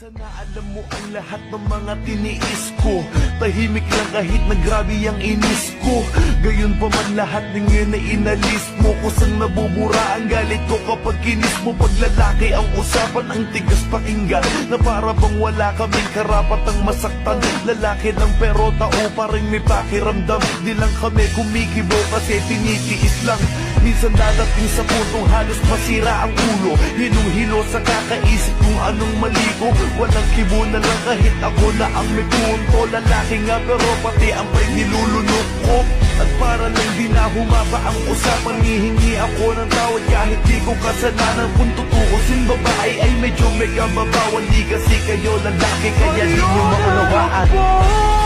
Sana alam mo ang lahat ng mga tiniis ko. Tahimik lang kahit na grabe ang inis ko. Gayon pa man lahat ng yun ay inalis mo. Kusang nabubura ang galit ko kapag kinis mo. Pag lalaki ang usapan, ang tigas pakinggan. Na para bang wala kaming karapatang masaktan. Lalaki lang pero tao pa rin may pakiramdam. Di lang kami kumikibo kasi tinitiis lang. Minsan dadating sa puntong halos masira ang ulo. Hinong-hilo sa kakaisip kung anong mali ko. Walang kibo na lang kahit ako na ang may punto. Lalaki nga pero pati ang pa'y nilulunok ko. At para lang di na humaba ang usapan, hihingi ako ng tawad kahit di ko kasalanan. Kung tutuusin babae ay medyo may kababawal. Di kasi kayo lalaki kaya di nyo maunawaan.